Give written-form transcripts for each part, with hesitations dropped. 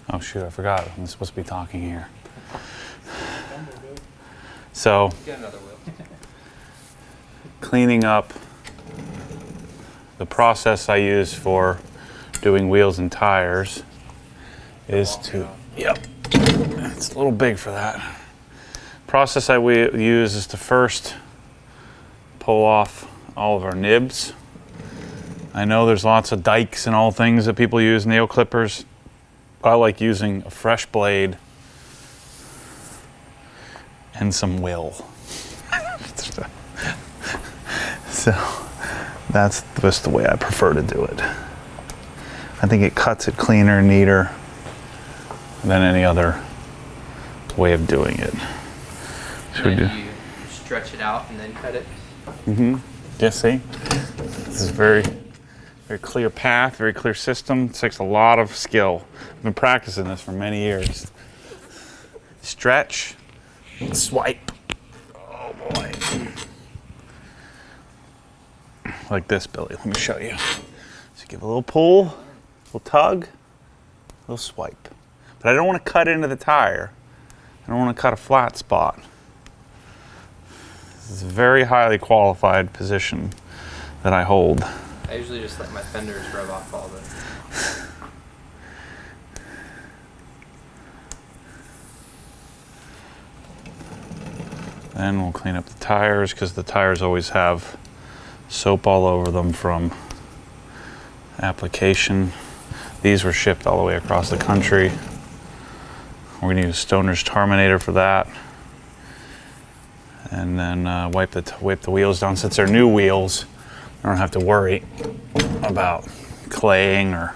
Oh shoot, I forgot. I'm supposed to be talking here. So, Get another wheel. cleaning up, the process I use for doing wheels and tires is to, yep, it's a little big for that. Process I use is to first pull off all of our nibs. I know there's lots of dikes and all things that people use, nail clippers. I like using a fresh blade and some will. So that's just the way I prefer to do it. I think it cuts it cleaner and neater than any other way of doing it. Should we do? You stretch it out and then cut it. Mm-hmm. Yeah, see? This is very clear path, very clear system. It takes a lot of skill. I've been practicing this for many years. Stretch, swipe. Oh boy. Like this, Billy. Let me show you. So give a little pull, a little tug, a little swipe. But I don't want to cut into the tire. I don't want to cut a flat spot. This is a very highly qualified position that I hold. I usually just let my fenders rub off all the... Then we'll clean up the tires because the tires always have soap all over them from application. These were shipped all the way across the country. We're going to use Stoner's Terminator for that. And then wipe the wheels down. Since they're new wheels, I don't have to worry about claying or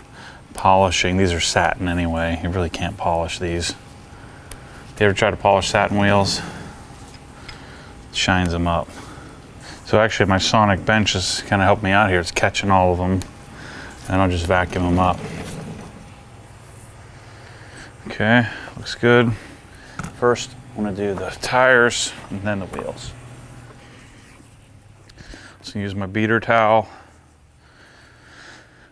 polishing. These are satin anyway. You really can't polish these. You ever try to polish satin wheels? It shines them up. So actually my sonic bench has kind of helped me out here. It's catching all of them and I'll just vacuum them up. Okay, looks good. First, I'm gonna do the tires and then the wheels. So use my beater towel.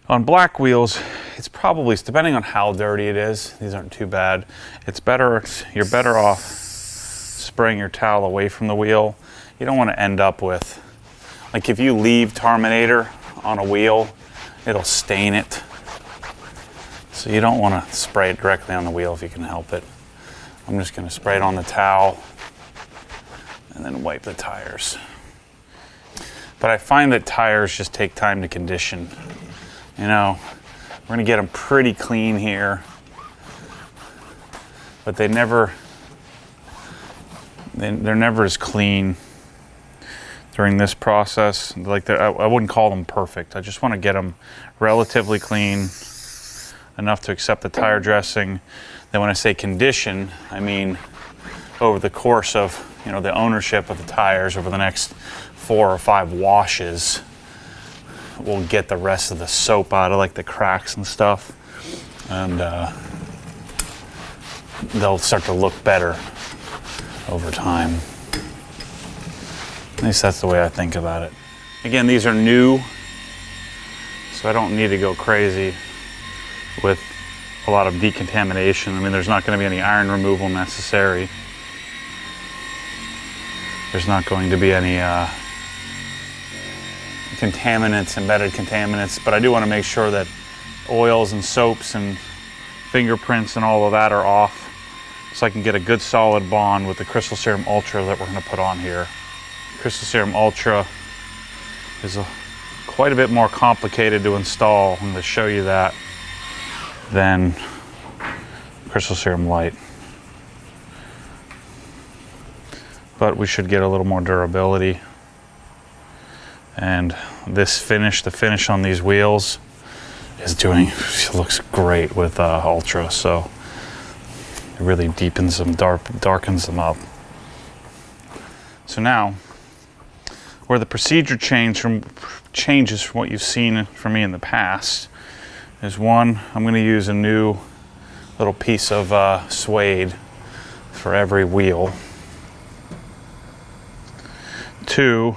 On black wheels, it's probably, depending on how dirty it is, these aren't too bad. You're better off spraying your towel away from the wheel. You don't want to end up with, like if you leave Terminator on a wheel, it'll stain it. So you don't want to spray it directly on the wheel if you can help it. I'm just going to spray it on the towel and then wipe the tires. But I find that tires just take time to condition. You know, we're going to get them pretty clean here, but they're never as clean during this process. Like I wouldn't call them perfect. I just want to get them relatively clean, enough to accept the tire dressing. Then when I say condition, I mean over the course of, you know, the ownership of the tires over the next 4 or 5 washes, we'll get the rest of the soap out of like the cracks and stuff, and they'll start to look better over time. At least that's the way I think about it. Again, these are new, so I don't need to go crazy with a lot of decontamination. I mean, there's not going to be any iron removal necessary. There's not going to be any contaminants, embedded contaminants, but I do want to make sure that oils and soaps and fingerprints and all of that are off, so I can get a good solid bond with the Crystal Serum Ultra that we're going to put on here. Crystal Serum Ultra is quite a bit more complicated to install. I'm going to show you that than Crystal Serum Light. But we should get a little more durability. And this finish, the finish on these wheels it looks great with Ultra, so it really deepens them, darkens them up. So now, where the procedure changes from what you've seen from me in the past is, one, I'm going to use a new little piece of suede for every wheel. 2,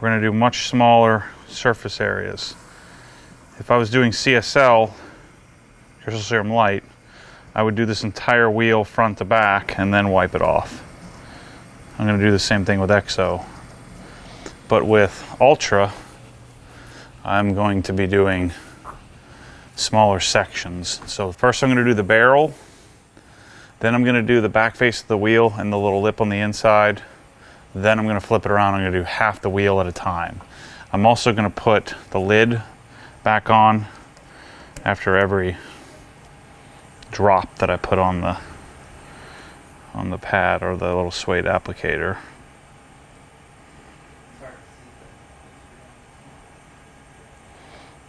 we're going to do much smaller surface areas. If I was doing CSL, Crystal Serum Light, I would do this entire wheel front to back and then wipe it off. I'm going to do the same thing with EXO. But with Ultra, I'm going to be doing smaller sections. So first I'm going to do the barrel, then I'm going to do the back face of the wheel and the little lip on the inside. Then I'm going to flip it around. I'm going to do half the wheel at a time. I'm also going to put the lid back on after every drop that I put on the pad or the little suede applicator.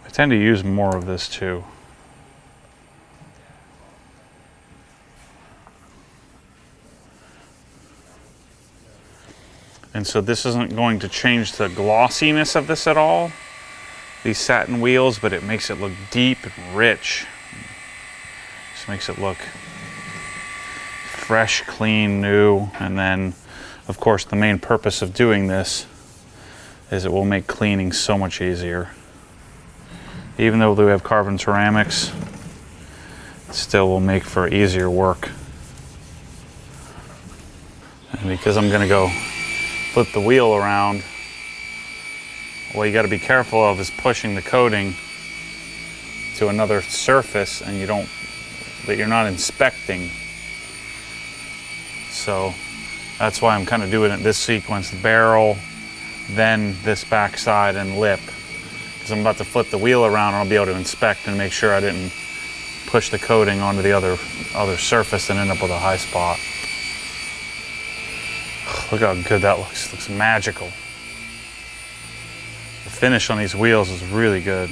I tend to use more of this too. And so this isn't going to change the glossiness of this at all, these satin wheels, but it makes it look deep and rich. Just makes it look fresh, clean, new. And then, of course, the main purpose of doing this is it will make cleaning so much easier. Even though we have carbon ceramics, it still will make for easier work. And because I'm going to go flip the wheel around, what you got to be careful of is pushing the coating to another surface and that you're not inspecting. So that's why I'm kind of doing it this sequence: the barrel, then this back side and lip. Because I'm about to flip the wheel around and I'll be able to inspect and make sure I didn't push the coating onto the other surface and end up with a high spot. Look how good that looks. It looks magical. The finish on these wheels is really good.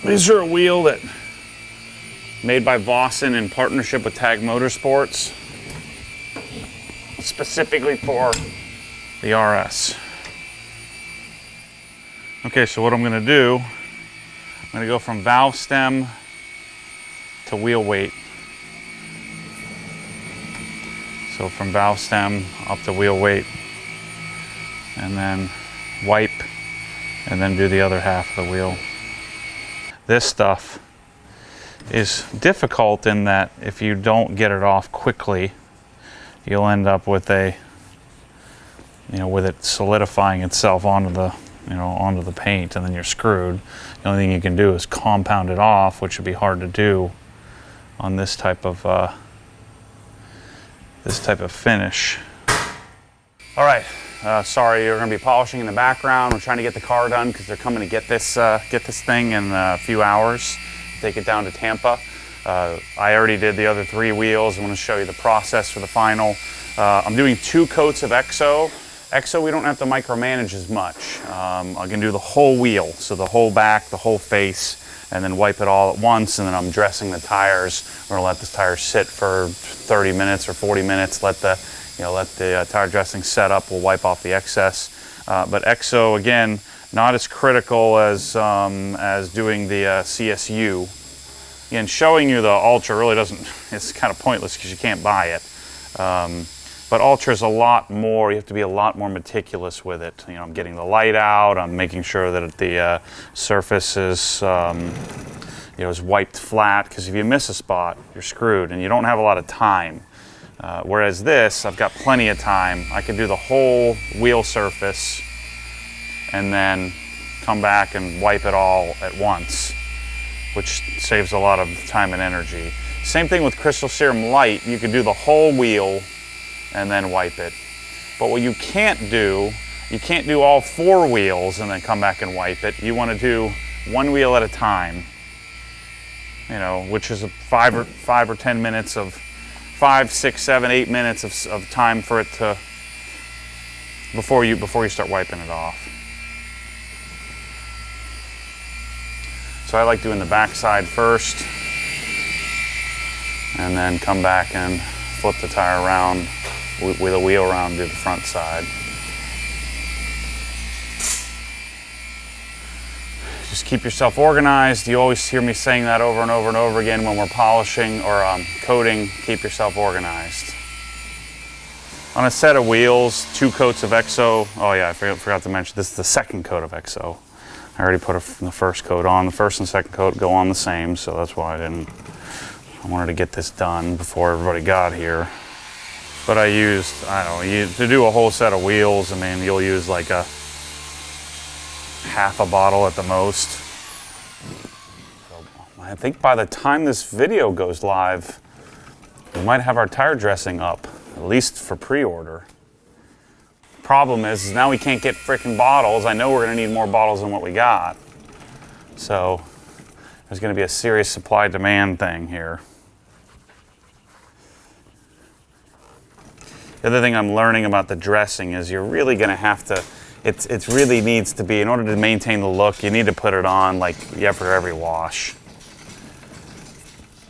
These are a wheel that made by Vossen in partnership with Tag Motorsports, specifically for the RS. Okay, so what I'm going to do, I'm going to go from valve stem to wheel weight. So from valve stem up to wheel weight, and then wipe, and then do the other half of the wheel. This stuff is difficult in that if you don't get it off quickly, you'll end up with with it solidifying itself onto the paint, and then you're screwed. The only thing you can do is compound it off, which would be hard to do on this type of finish. All right, sorry, you're going to be polishing in the background. We're trying to get the car done because they're coming to get this thing in a few hours. Take it down to Tampa. I already did the other 3 wheels. I want to show you the process for the final. I'm doing 2 coats of EXO. EXO we don't have to micromanage as much. I can do the whole wheel, so the whole back, the whole face, and then wipe it all at once, and then I'm dressing the tires. We're gonna let the tires sit for 30 minutes or 40 minutes, let the tire dressing set up. We'll wipe off the excess. But EXO, again, not as critical as doing the CSU. Again, showing you the Ultra really it's kind of pointless because you can't buy it. But Ultra is a lot more, you have to be a lot more meticulous with it. I'm getting the light out, I'm making sure that the surface is, is wiped flat, because if you miss a spot, you're screwed, and you don't have a lot of time. Whereas this, I've got plenty of time. I can do the whole wheel surface and then come back and wipe it all at once, which saves a lot of time and energy. Same thing with Crystal Serum Light. You can do the whole wheel and then wipe it. But what you can't do all 4 wheels and then come back and wipe it. You want to do 1 wheel at a time, which is 5 or 10 minutes of 5, 6, 7, 8 minutes of time for it to before you start wiping it off. So I like doing the back side first and then come back and flip the tire around with a wheel around and do the front side. Just keep yourself organized. You always hear me saying that over and over and over again when we're polishing or coating. Keep yourself organized. On a set of wheels, 2 coats of EXO. Oh yeah, I forgot to mention, this is the 2nd coat of EXO. I already put the first coat on. The first and second coat go on the same, so that's why I wanted to get this done before everybody got here. But I used, I don't know, to do a whole set of wheels, I mean, you'll use like a half a bottle at the most. So I think by the time this video goes live, we might have our tire dressing up, at least for pre-order. Problem is now we can't get freaking bottles. I know we're gonna need more bottles than what we got. So there's gonna be a serious supply-demand thing here. The other thing I'm learning about the dressing is you're really gonna have to, it really needs to be, in order to maintain the look, you need to put it on like after every wash.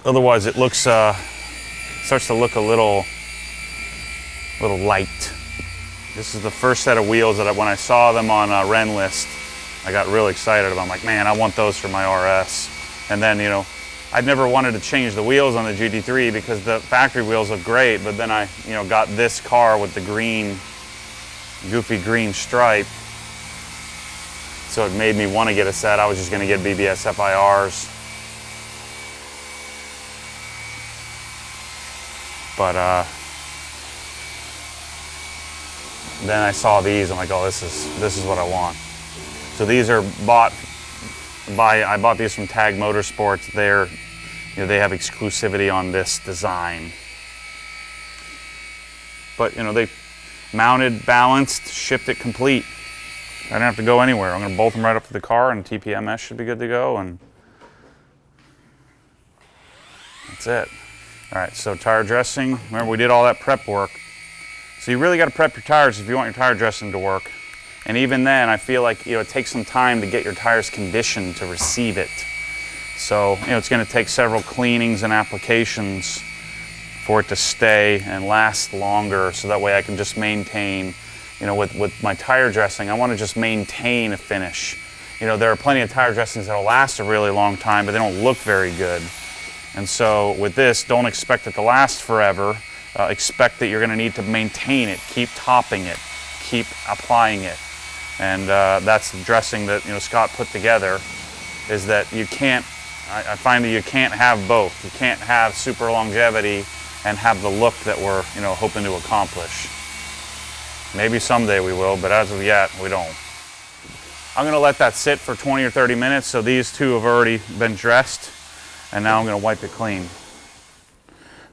Otherwise it looks, starts to look a little light. This is the first set of wheels that when I saw them on Renlist, I got really excited about. I'm like, man, I want those for my RS. And then, you know, I'd never wanted to change the wheels on the GT3 because the factory wheels look great, but then I, you know, got this car with the green, goofy green stripe. So it made me want to get a set. I was just gonna get BBS FIRs. But then I saw these, I'm like, oh, this is what I want. So these are I bought these from Tag Motorsports. They have exclusivity on this design. But, you know, they mounted, balanced, shipped it complete. I didn't have to go anywhere. I'm gonna bolt them right up to the car and TPMS should be good to go, and that's it. All right, so tire dressing. Remember, we did all that prep work. So you really got to prep your tires if you want your tire dressing to work. And even then, I feel like, you know, it takes some time to get your tires conditioned to receive it. So, you know, it's going to take several cleanings and applications for it to stay and last longer, so that way I can just maintain, you know, with my tire dressing, I want to just maintain a finish. You know, there are plenty of tire dressings that will last a really long time, but they don't look very good. And so with this, don't expect it to last forever. Expect that you're going to need to maintain it, keep topping it, keep applying it. And that's the dressing that, you know, Scott put together, is that you can't, I find that you can't have both. You can't have super longevity and have the look that we're, you know, hoping to accomplish. Maybe someday we will, but as of yet, we don't. I'm going to let that sit for 20 or 30 minutes, so these two have already been dressed, and now I'm going to wipe it clean.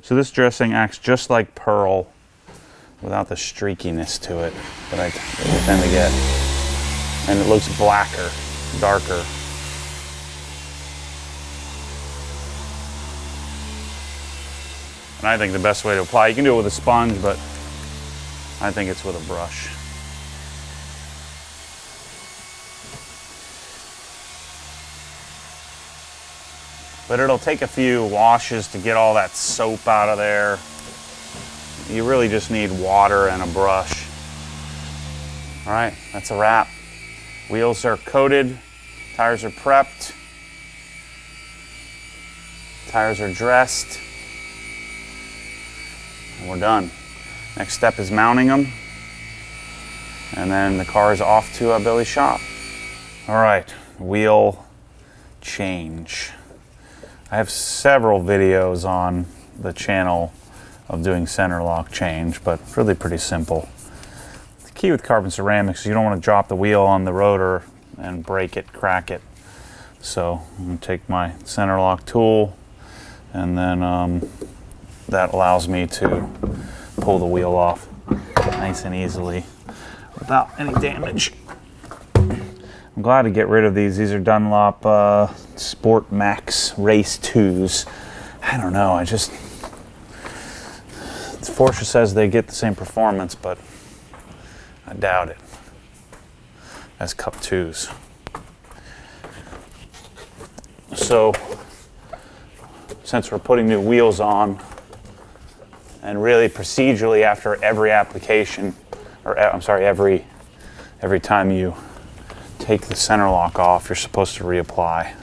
So this dressing acts just like pearl without the streakiness to it that I tend to get. And it looks blacker, darker. And I think the best way to apply, you can do it with a sponge, but I think it's with a brush. But it'll take a few washes to get all that soap out of there. You really just need water and a brush. All right, that's a wrap. Wheels are coated, tires are prepped, tires are dressed, and we're done. Next step is mounting them, and then the car is off to Billy's shop. All right, wheel change. I have several videos on the channel of doing center lock change, but really pretty simple. The key with carbon ceramics is you don't want to drop the wheel on the rotor and break it, crack it. So I'm going to take my center lock tool, and then that allows me to pull the wheel off nice and easily without any damage. I'm glad to get rid of these. These are Dunlop Sport Max Race 2s. I don't know, Porsche says they get the same performance, but I doubt it. As Cup 2s. So, since we're putting new wheels on, and really procedurally after every application, or I'm sorry, every time you take the center lock off, you're supposed to reapply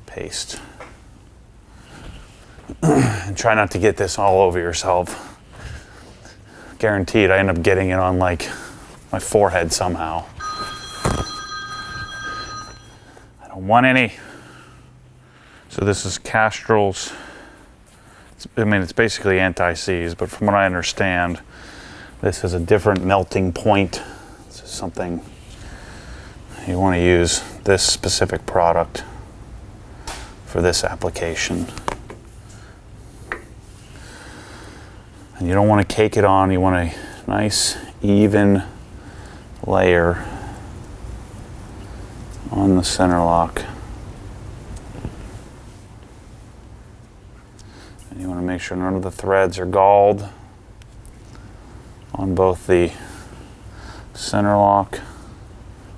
paste. And try not to get this all over yourself. Guaranteed I end up getting it on like my forehead somehow. and a 1 inch. So this is Castrol's. I mean, it's basically anti-seize, but from what I understand, this is a different melting point. This is something you want to use this specific product for this application. And you don't want to cake it on, you want a nice even layer on the center lock. And you want to make sure none of the threads are galled on both the center lock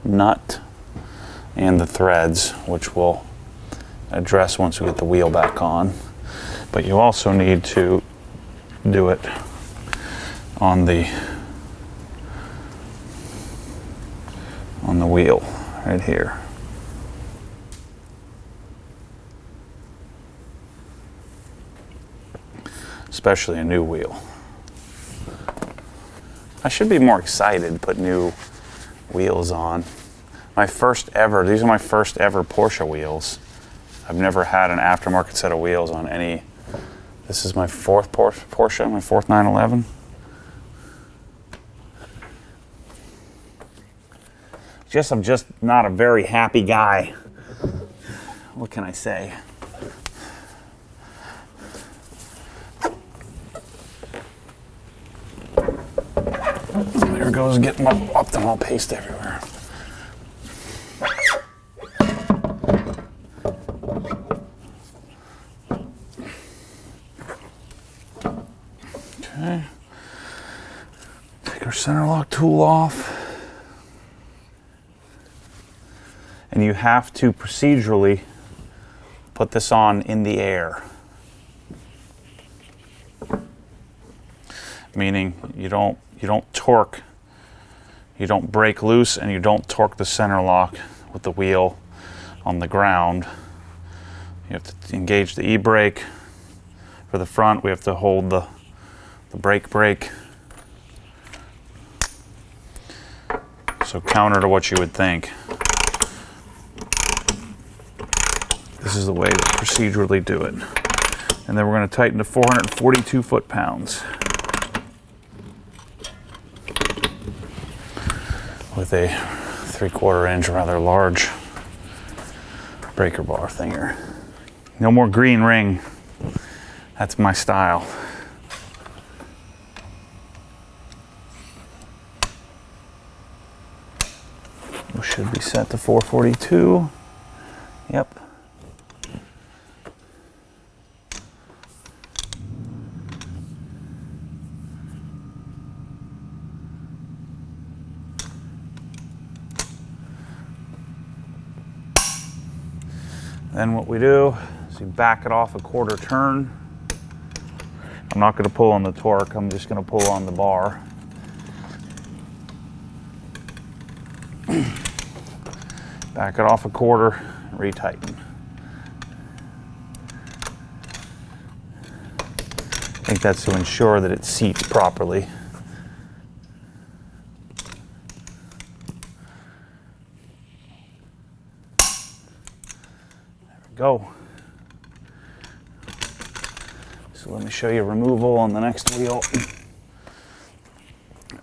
nut and the threads, which we'll address once we get the wheel back on. But you also need to do it on the wheel right here. Especially a new wheel. I should be more excited to put new wheels on. These are my first ever Porsche wheels. I've never had an aftermarket set of wheels on any. This is my fourth Porsche, my fourth 911. I'm just not a very happy guy. What can I say? There goes getting my optimal paste everywhere. Okay. Take our center lock tool off. And you have to procedurally put this on in the air. Meaning you don't torque, you don't break loose, and you don't torque the center lock with the wheel on the ground. You have to engage the e-brake. For the front, we have to hold the brake. So counter to what you would think. This is the way to procedurally do it. And then we're going to tighten to 442 foot-pounds with a 3/4 inch rather large breaker bar thinger. No more green ring. That's my style. We should be set to 442. Yep. Then what we do is we back it off a 1/4 turn. I'm not going to pull on the torque, I'm just going to pull on the bar. Back it off a 1/4, retighten. I think that's to ensure that it seats properly. Go. So let me show you removal on the next wheel.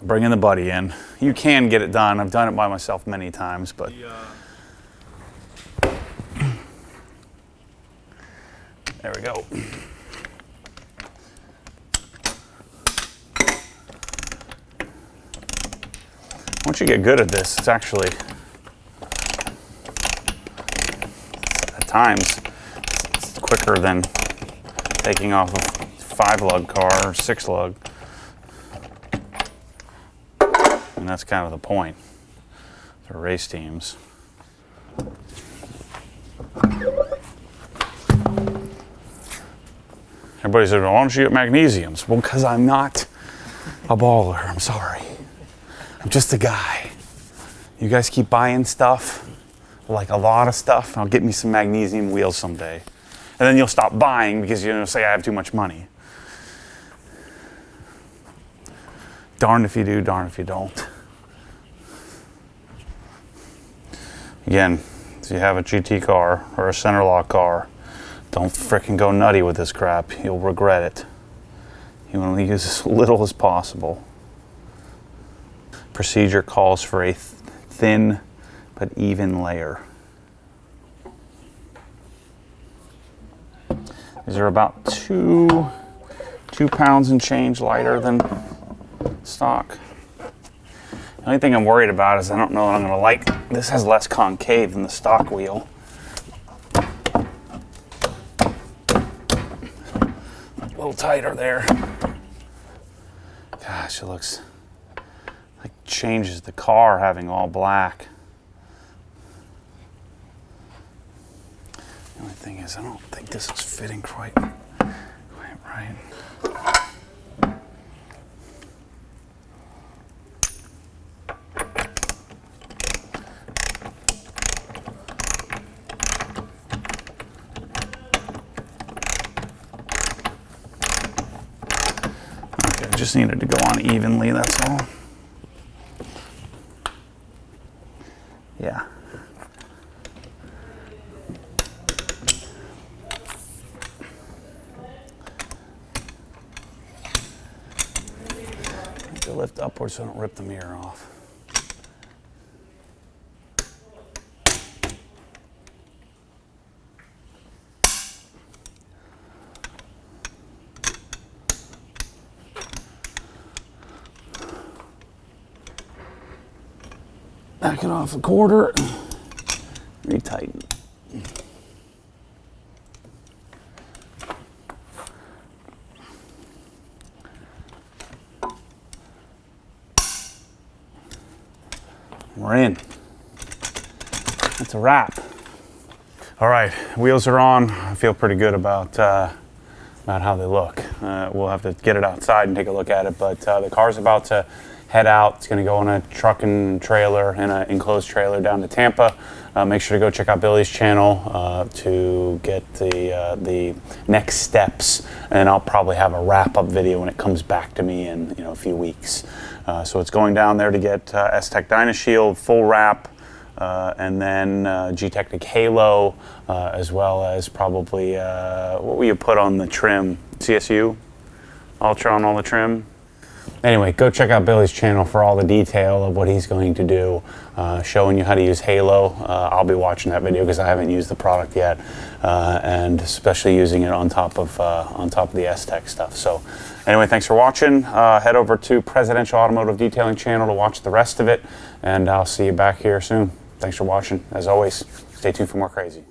Bringing the buddy in. You can get it done. I've done it by myself many times, but there we go. Once you get good at this, it's actually times it's quicker than taking off a 5-lug car or 6-lug. And that's kind of the point for race teams. Everybody said, well, why don't you get magnesiums? Well, because I'm not a baller. I'm sorry. I'm just a guy. You guys keep buying stuff, like a lot of stuff. I'll get me some magnesium wheels someday. And then you'll stop buying because you'll say I have too much money. Darn if you do, darn if you don't. Again, If you have a GT car or a center lock car, don't frickin' go nutty with this crap. You'll regret it. You want to use as little as possible. Procedure calls for a thin but even layer. These are about two pounds and change lighter than stock. The only thing I'm worried about is I don't know that I'm going to like, this has less concave than the stock wheel. A little tighter there. Gosh, it looks like changes the car having all black. The only thing is I don't think this is fitting quite right. Okay, just needed to go on evenly, that's all. Yeah. To lift upwards so I don't rip the mirror off. Back it off a quarter, retighten. We're in. That's a wrap. All right, wheels are on. I feel pretty good about how they look. We'll have to get it outside and take a look at it, but the car's about to head out. It's going to go on a truck and trailer, in an enclosed trailer down to Tampa. Make sure to go check out Billy's channel to get the next steps, and I'll probably have a wrap-up video when it comes back to me in a few weeks. So it's going down there to get S-Tech Dynashield full wrap, and then Gtechniq Halo, as well as probably what will you put on the trim? CSU Ultra on all the trim. Anyway, go check out Billy's channel for all the detail of what he's going to do, showing you how to use Halo. I'll be watching that video because I haven't used the product yet, and especially using it on top of the S-Tech stuff. So anyway, thanks for watching. Head over to Presidential Automotive Detailing channel to watch the rest of it, and I'll see you back here soon. Thanks for watching. As always, stay tuned for more crazy.